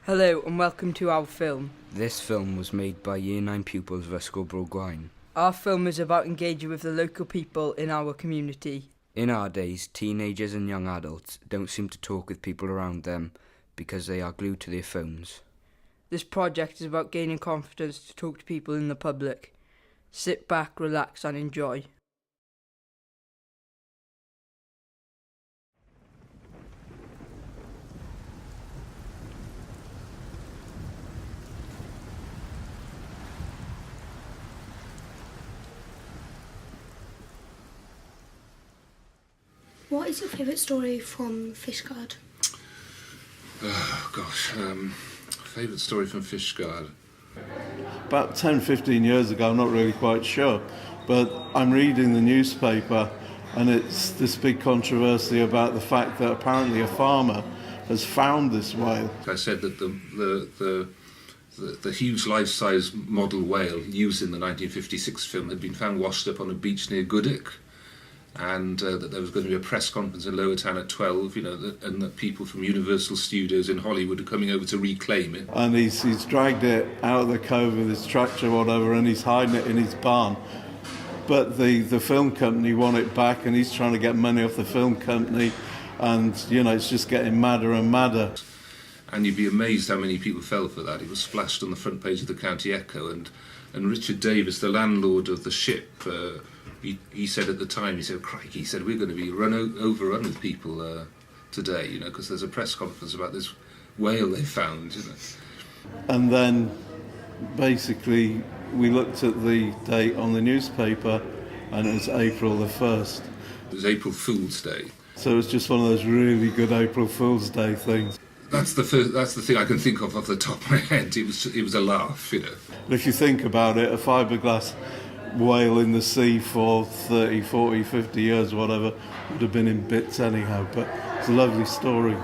Hello and welcome to our film. This film was made by Year 9 pupils of Ysgol Gwaun. Our film is about engaging with the local people in our community. In our days, teenagers and young adults don't seem to talk with people around them because they are glued to their phones. This project is about gaining confidence to talk to people in the public. Sit back, relax and enjoy. What is your favourite story from Fishguard? Oh gosh, favourite story from Fishguard. About 10-15 years ago, I'm not really quite sure, but I'm reading the newspaper and it's this big controversy about the fact that apparently a farmer has found this whale. I said that the huge life-size model whale used in the 1956 film had been found washed up on a beach near Goodwick, and that there was going to be a press conference in Lower Town at 12, and that people from Universal Studios in Hollywood are coming over to reclaim it. And he's dragged it out of the cove with his tractor or whatever, and he's hiding it in his barn. But the film company want it back, and he's trying to get money off the film company, and it's just getting madder and madder. And you'd be amazed how many people fell for that. It was splashed on the front page of the County Echo, and Richard Davis, the landlord of the ship, he said at the time, he said, "Crikey," he said, "we're going to be overrun with people today, because there's a press conference about this whale they found." And then basically we looked at the date on the newspaper, and it was April the 1st. It was April Fool's Day. So it was just one of those really good April Fool's Day things. That's the thing I can think of off the top of my head. It was a laugh, But if you think about it, a fiberglass whale in the sea for 30, 40, 50 years, whatever, would have been in bits anyhow, but it's a lovely story.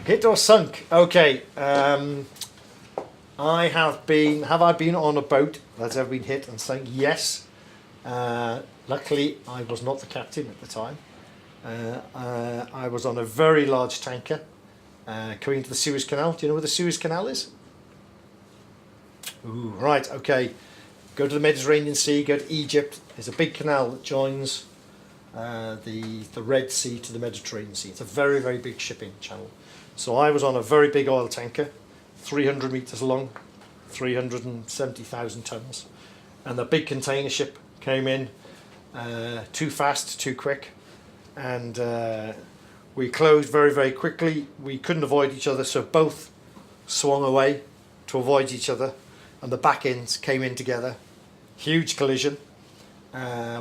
Hit or sunk? Okay. Have I been on a boat that's ever been hit and sunk? Yes. Luckily, I was not the captain at the time. I was on a very large tanker coming into the Suez Canal. Do you know where the Suez Canal is? Ooh, right, okay. Go to the Mediterranean Sea, go to Egypt. There's a big canal that joins the Red Sea to the Mediterranean Sea. It's a very, very big shipping channel. So I was on a very big oil tanker, 300 metres long, 370,000 tonnes. And the big container ship came in too fast, too quick, and we closed very, very quickly. We couldn't avoid each other, so both swung away to avoid each other, and the back ends came in together. Huge collision.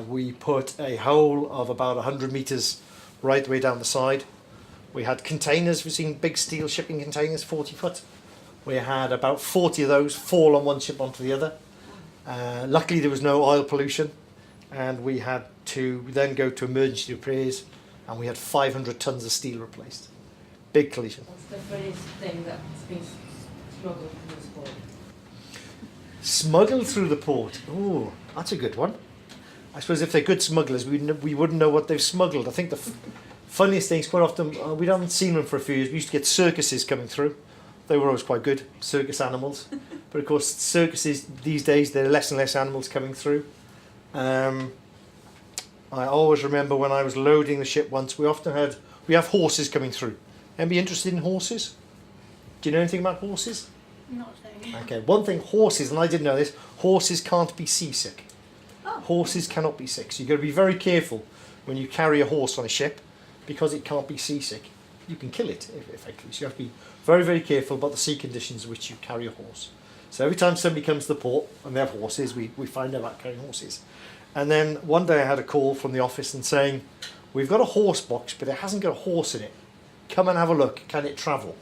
We put a hole of about 100 metres right the way down the side. We had containers, we've seen big steel shipping containers, 40 foot. We had about 40 of those fall on one ship onto the other. Luckily there was no oil pollution, and we had to then go to emergency repairs, and we had 500 tonnes of steel replaced. Big collision. What's the funniest thing that's been smuggled through the port? Smuggled through the port? Oh, that's a good one. I suppose if they're good smugglers, we wouldn't know what they've smuggled. I think the funniest things, quite often, we haven't seen them for a few years. We used to get circuses coming through. They were always quite good, circus animals. But of course, circuses these days, there are less and less animals coming through. I always remember when I was loading the ship once, we have horses coming through. Anybody interested in horses? Do you know anything about horses? Not really. Okay, one thing, horses, and I didn't know this, horses can't be seasick. Oh. Horses cannot be sick, so you've got to be very careful when you carry a horse on a ship, because it can't be seasick. You can kill it, effectively. So you have to be very, very careful about the sea conditions in which you carry a horse. So every time somebody comes to the port and they have horses, we find out about carrying horses. And then one day I had a call from the office and saying, "We've got a horse box, but it hasn't got a horse in it. Come and have a look. Can it travel?"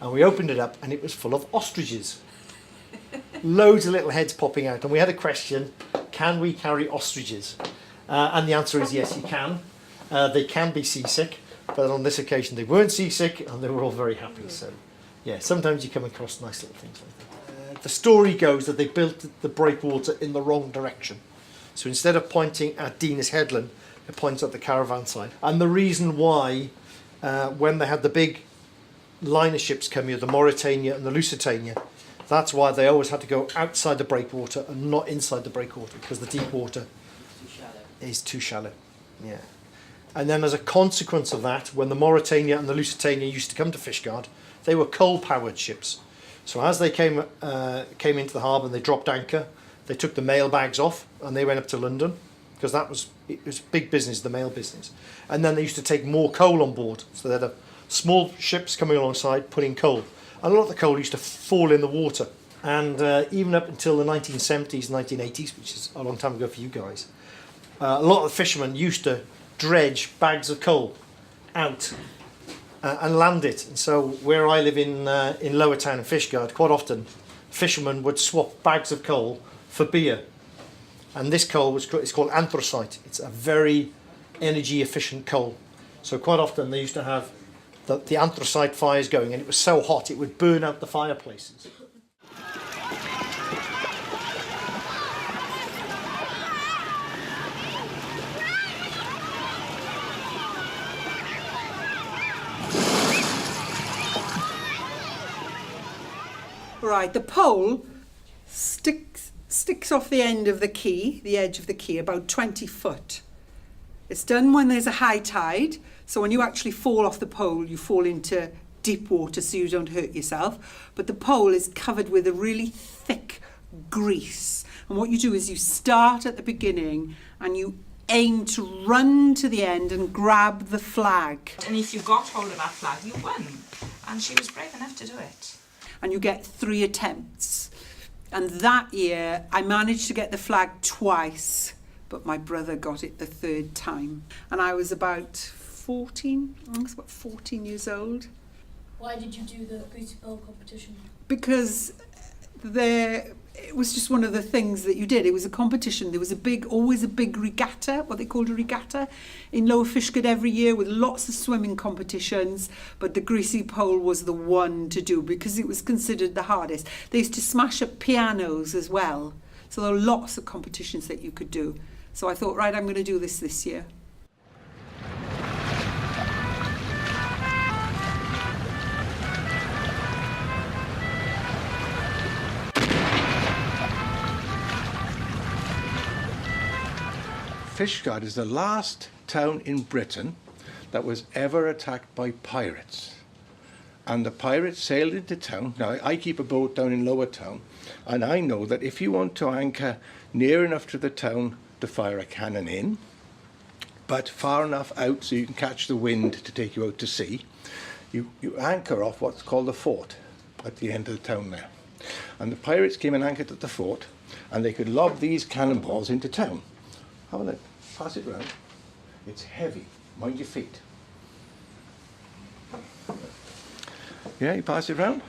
And we opened it up, and it was full of ostriches. Loads of little heads popping out. And we had a question, can we carry ostriches? And the answer is yes, you can. They can be seasick, but on this occasion they weren't seasick, and they were all very happy. So Yeah, sometimes you come across nice little things like that. The story goes that they built the breakwater in the wrong direction. So instead of pointing at Dinas Headland, it points at the caravan side. And the reason why, when they had the big liner ships come here, the Mauritania and the Lusitania, that's why they always had to go outside the breakwater and not inside the breakwater, because the deep water is too shallow. Yeah. And then as a consequence of that, when the Mauritania and the Lusitania used to come to Fishguard, they were coal-powered ships. So as they came into the harbour and they dropped anchor, they took the mail bags off and they went up to London, because it was big business, the mail business. And then they used to take more coal on board. So they had small ships coming alongside putting coal. And a lot of the coal used to fall in the water. And even up until the 1970s, 1980s, which is a long time ago for you guys, a lot of the fishermen used to dredge bags of coal out and land it. And so where I live in Lower Town in Fishguard, quite often fishermen would swap bags of coal for beer. And this coal it's called anthracite. It's a very energy efficient coal. So quite often they used to have the anthracite fires going, and it was so hot it would burn out the fireplaces. Right, the pole sticks off the end of the quay, the edge of the quay, about 20 foot. It's done when there's a high tide, so when you actually fall off the pole, you fall into deep water so you don't hurt yourself. But the pole is covered with a really thick grease. And what you do is you start at the beginning and you aim to run to the end and grab the flag. And if you got hold of that flag, you won. And she was brave enough to do it. And you get 3 attempts. And that year, I managed to get the flag twice, but my brother got it the 3rd time. And I was about 14, I was about 14 years old. Why did you do the booty pole competition? Because it was just one of the things that you did. It was a competition. There was always a big regatta, what they called a regatta, in Lower Fishguard every year with lots of swimming competitions. But the greasy pole was the one to do because it was considered the hardest. They used to smash up pianos as well. So there were lots of competitions that you could do. So I thought, right, I'm going to do this year. Fishguard is the last town in Britain that was ever attacked by pirates. And the pirates sailed into town. Now, I keep a boat down in Lower Town, and I know that if you want to anchor near enough to the town to fire a cannon in, but far enough out so you can catch the wind to take you out to sea, you anchor off what's called the fort at the end of the town there. And the pirates came and anchored at the fort, and they could lob these cannonballs into town. Have a look. Pass it round. It's heavy. Mind your feet. Yeah, you pass it round.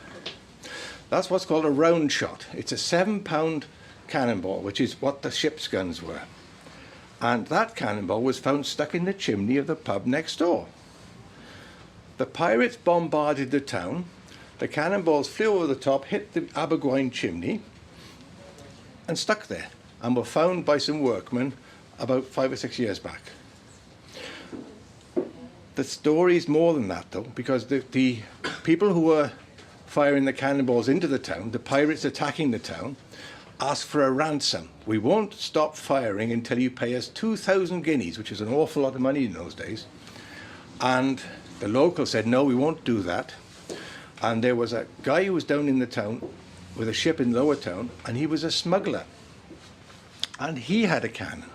That's what's called a round shot. It's a 7-pound cannonball, which is what the ship's guns were. And that cannonball was found stuck in the chimney of the pub next door. The pirates bombarded the town. The cannonballs flew over the top, hit the Gwaun chimney, and stuck there, and were found by some workmen about 5 or 6 years back. The story is more than that, though, because the people who were firing the cannonballs into the town, the pirates attacking the town, asked for a ransom. We won't stop firing until you pay us 2,000 guineas, which is an awful lot of money in those days. And the locals said, no, we won't do that. And there was a guy who was down in the town with a ship in Lower Town, and he was a smuggler. And he had a cannon.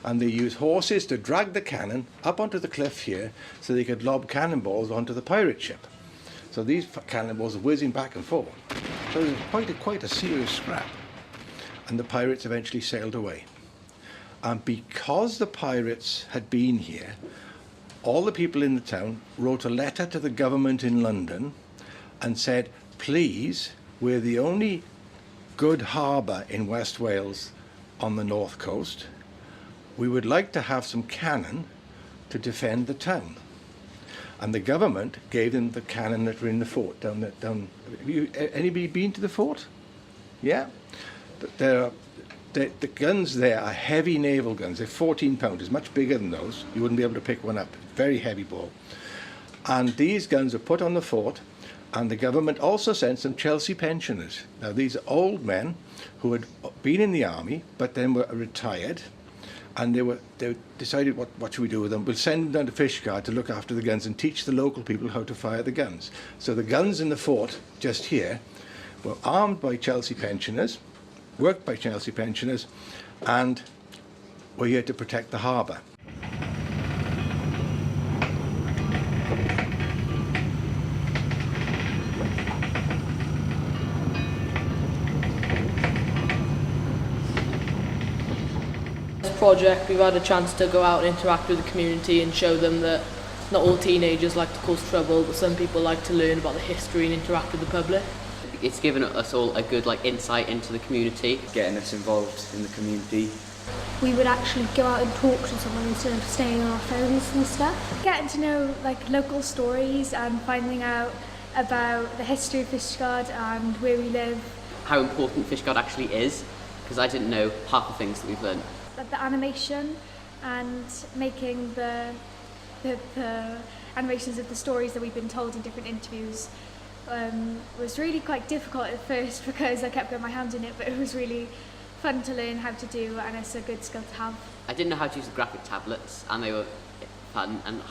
And they used horses to drag the cannon up onto the cliff here so they could lob cannonballs onto the pirate ship. So these cannonballs were whizzing back and forth. So it was quite a serious scrap. And the pirates eventually sailed away. And because the pirates had been here, all the people in the town wrote a letter to the government in London and said, please, we're the only good harbour in West Wales on the north coast. We would like to have some cannon to defend the town. And the government gave them the cannon that were in the fort down. Anybody been to the fort? Yeah? The guns there are heavy naval guns. They're 14 pounders, much bigger than those. You wouldn't be able to pick one up. Very heavy ball. And these guns are put on the fort, and the government also sent some Chelsea pensioners. Now, these are old men who had been in the army, but then were retired, and they decided, what should we do with them? We'll send them down to Fishguard to look after the guns and teach the local people how to fire the guns. So the guns in the fort, just here, were armed by Chelsea pensioners, worked by Chelsea pensioners, and were here to protect the harbour. Project, we've had a chance to go out and interact with the community and show them that not all teenagers like to cause trouble, but some people like to learn about the history and interact with the public. It's given us all a good insight into the community. Getting us involved in the community. We would actually go out and talk to someone instead of staying on our phones and stuff. Getting to know local stories and finding out about the history of Fishguard and where we live. How important Fishguard actually is, because I didn't know half the things that we've learned. The animation and making the animations of the stories that we've been told in different interviews was really quite difficult at first because I kept getting my hands in it, but it was really fun to learn how to do, and it's a good skill to have. I didn't know how to use the graphic tablets, and they were fun, and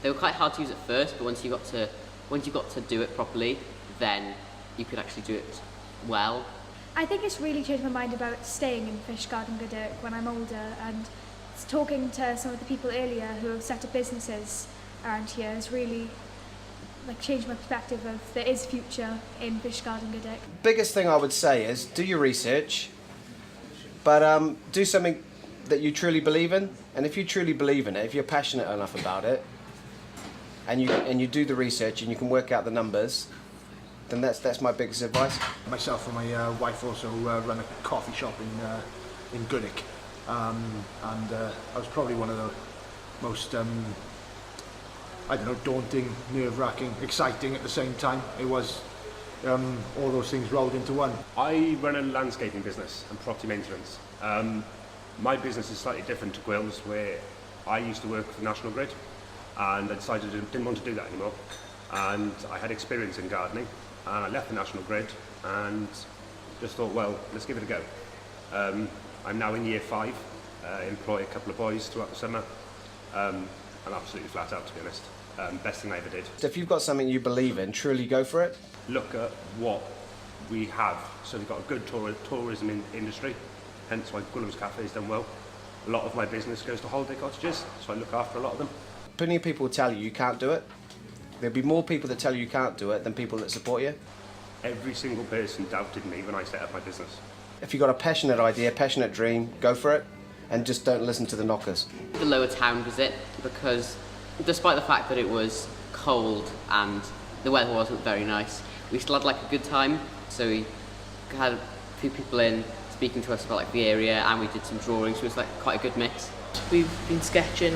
they were quite hard to use at first, but once you got to do it properly, then you could actually do it well. I think it's really changed my mind about staying in Fishguard and Goodwick when I'm older, and talking to some of the people earlier who have set up businesses around here has really changed my perspective of there is future in Fishguard and Goodwick. Biggest thing I would say is do your research, but do something that you truly believe in, and if you truly believe in it, if you're passionate enough about it, and you do the research and you can work out the numbers, then that's my biggest advice. Myself and my wife also run a coffee shop in Goodwick, and I was probably one of the most daunting, nerve-wracking, exciting at the same time. It was all those things rolled into one. I run a landscaping business and property maintenance. My business is slightly different to Gwil's, where I used to work for National Grid, and I decided I didn't want to do that anymore. And I had experience in gardening, and I left the National Grid and just thought, well, let's give it a go. I'm now in year 5, employ a couple of boys throughout the summer. I'm absolutely flat out, to be honest. Best thing I ever did. If you've got something you believe in, truly go for it. Look at what we have. So we've got a good tourism industry, hence why Gwilym's Cafe's done well. A lot of my business goes to holiday cottages, so I look after a lot of them. Plenty of people will tell you can't do it. There'll be more people that tell you can't do it than people that support you. Every single person doubted me when I set up my business. If you've got a passionate idea, passionate dream, go for it, and just don't listen to the knockers. The lower town visit, because despite the fact that it was cold and the weather wasn't very nice, we still had a good time. So we had a few people in speaking to us about the area, and we did some drawings, so it was quite a good mix. We've been sketching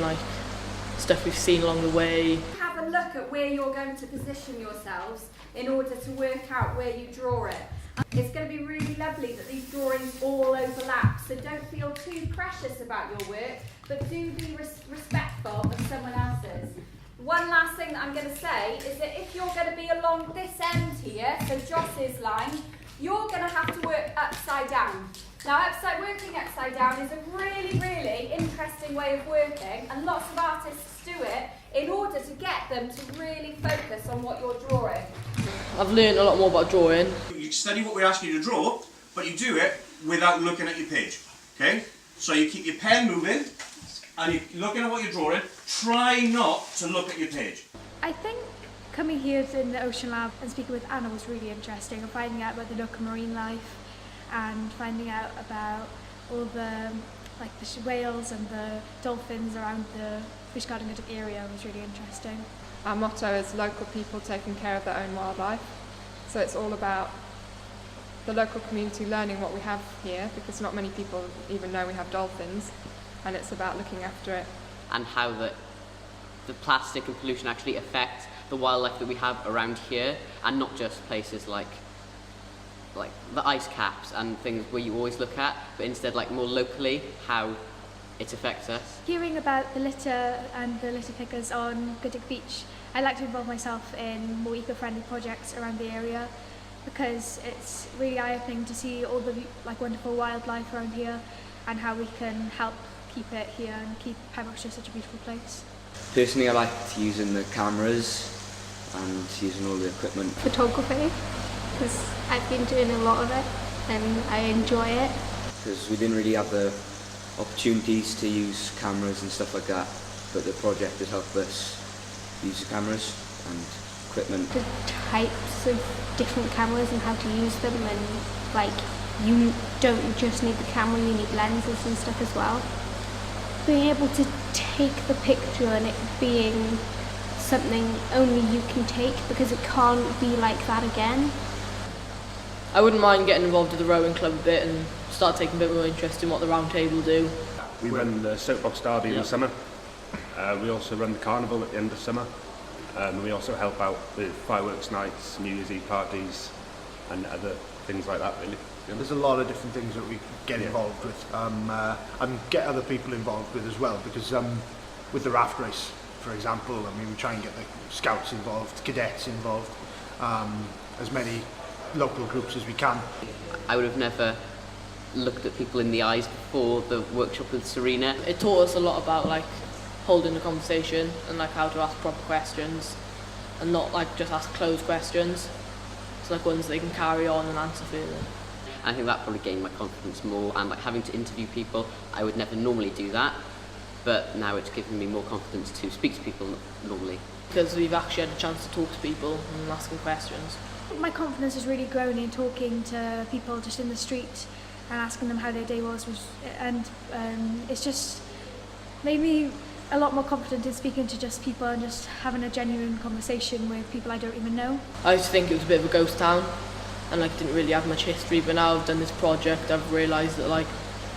stuff we've seen along the way. Have a look at where you're going to position yourselves in order to work out where you draw it. It's going to be really lovely that these drawings all overlap, so don't feel too precious about your work, but do be respectful of someone else's. One last thing that I'm going to say is that if you're going to be along this end here, so Joss's line, you're going to have to work upside down. Now, working upside down is a really, really interesting way of working, and lots of artists do it in order to get them to really focus on what you're drawing. I've learned a lot more about drawing. You study what we're asking you to draw, but you do it without looking at your page, okay? So you keep your pen moving, and you're looking at what you're drawing. Try not to look at your page. I think coming here in the Ocean Lab and speaking with Anna was really interesting, and finding out about the local marine life and finding out about all the the whales and the dolphins around the Fishguard and Goodwick area was really interesting. Our motto is local people taking care of their own wildlife, so it's all about the local community learning what we have here, because not many people even know we have dolphins, and it's about looking after it. And how that the plastic and pollution actually affect the wildlife that we have around here, and not just places like the ice caps and things where you always look at, but instead like more locally how it affects us. Hearing about the litter and the litter pickers on Goodwick Beach, I'd like to involve myself in more eco-friendly projects around the area, because it's really eye-opening to see all the wonderful wildlife around here and how we can help keep it here and keep Pembrokeshire such a beautiful place. Personally, I liked using the cameras and using all the equipment. Photography, because I've been doing a lot of it and I enjoy it. Because we didn't really have the opportunities to use cameras and stuff like that, but the project has helped us use the cameras and equipment. The types of different cameras and how to use them, and you don't just need the camera, you need lenses and stuff as well. Being able to take the picture and it being something only you can take, because it can't be like that again. I wouldn't mind getting involved with the rowing club a bit and start taking a bit more interest in what the round table do. We run the soapbox derby in the summer. We also run the carnival at the end of summer. We also help out with fireworks nights, New Year's Eve parties, and other things like that, really. There's a lot of different things that we get involved with, and get other people involved with as well, because with the raft race, for example, I mean, we try and get the scouts involved, cadets involved, as many local groups as we can. I would have never looked at people in the eyes before the workshop with Serena. It taught us a lot about holding a conversation and how to ask proper questions and not just ask closed questions. It's ones they can carry on and answer further. I think that probably gained my confidence more, and having to interview people, I would never normally do that, but now it's given me more confidence to speak to people normally. Because we've actually had a chance to talk to people and asking questions. My confidence has really grown in talking to people just in the street and asking them how their day was, and it's just made me a lot more confident in speaking to just people and just having a genuine conversation with people I don't even know. I used to think it was a bit of a ghost town and didn't really have much history, but now I've done this project, I've realised that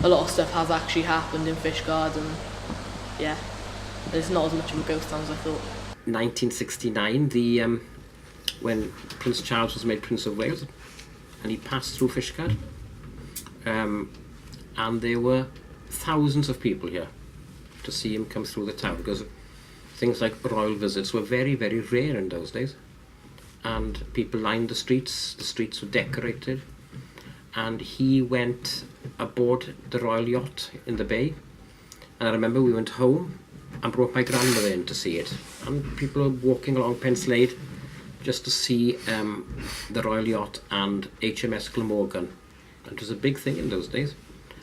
a lot of stuff has actually happened in Fishguard, and yeah, it's not as much of a ghost town as I thought. 1969, when Prince Charles was made Prince of Wales, and he passed through Fishguard, and there were thousands of people here to see him come through the town, because things like royal visits were very, very rare in those days, and people lined the streets were decorated, and he went aboard the royal yacht in the bay, and I remember we went home and brought my grandmother in to see it, and people were walking along Penslade just to see the royal yacht and HMS Glamorgan. It was a big thing in those days.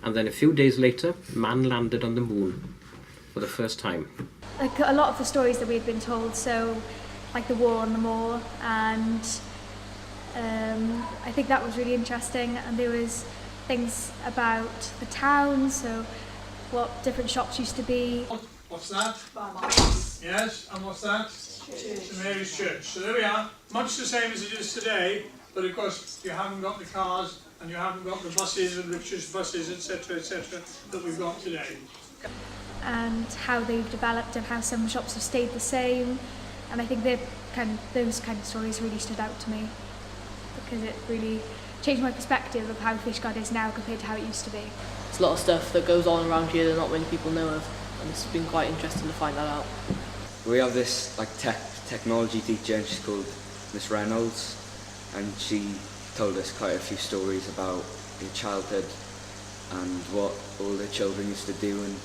And then a few days later, man landed on the moon for the first time. A lot of the stories that we'd been told, so the war on the moor, and I think that was really interesting, and there was things about the town, so what different shops used to be. What's that? Yes, and what's that? St Mary's Church. So there we are, much the same as it is today, but of course you haven't got the cars and you haven't got the buses and rickshaws, buses, etc., that we've got today. And how they've developed and how some shops have stayed the same, and I think those kind of stories really stood out to me, because it really changed my perspective of how Fishguard is now compared to how it used to be. There's a lot of stuff that goes on around here that not many people know of, and it's been quite interesting to find that out. We have this technology teacher, and she's called Miss Reynolds, and she told us quite a few stories about her childhood and what all the children used to do, and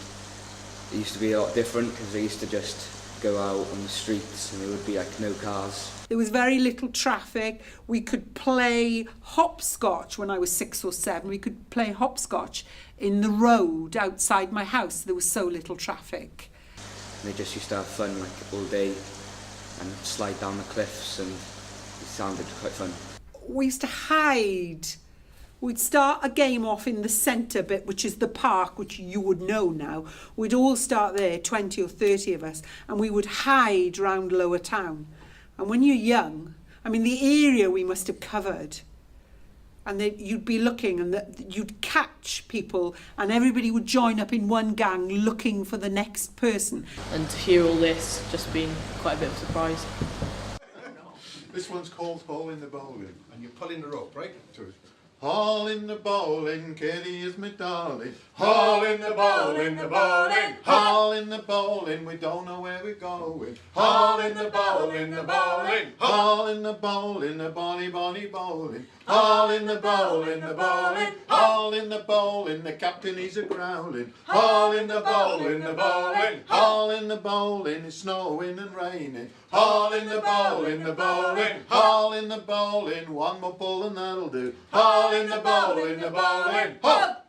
it used to be a lot different because they used to just go out on the streets and there would be no cars. There was very little traffic. We could play hopscotch when I was 6 or 7. We could play hopscotch in the road outside my house. There was so little traffic. And they just used to have fun all day and slide down the cliffs, and it sounded quite fun. We used to hide. We'd start a game off in the centre bit, which is the park, which you would know now. We'd all start there, 20 or 30 of us, and we would hide round Lower Town. And when you're young, I mean, the area we must have covered and you'd be looking, and you'd catch people, and everybody would join up in one gang looking for the next person. And to hear all this, just been quite a bit of a surprise. This one's called Hole in the Bowling. And you're pulling the rope, right? Hole in the bowling, Kitty is my darling. Hole in the bowling, hole in the bowling, we don't know where we're going. Hole in the bowling, hole in the bowling, the bonny bowling. Hole in the bowling, hole in the bowling, the captain he's a growling. Hole in the bowling, hole in the bowling, it's snowing and raining. Hole in the bowling, hole in the bowling, one more pull and that'll do. Hole in the bowling, hop!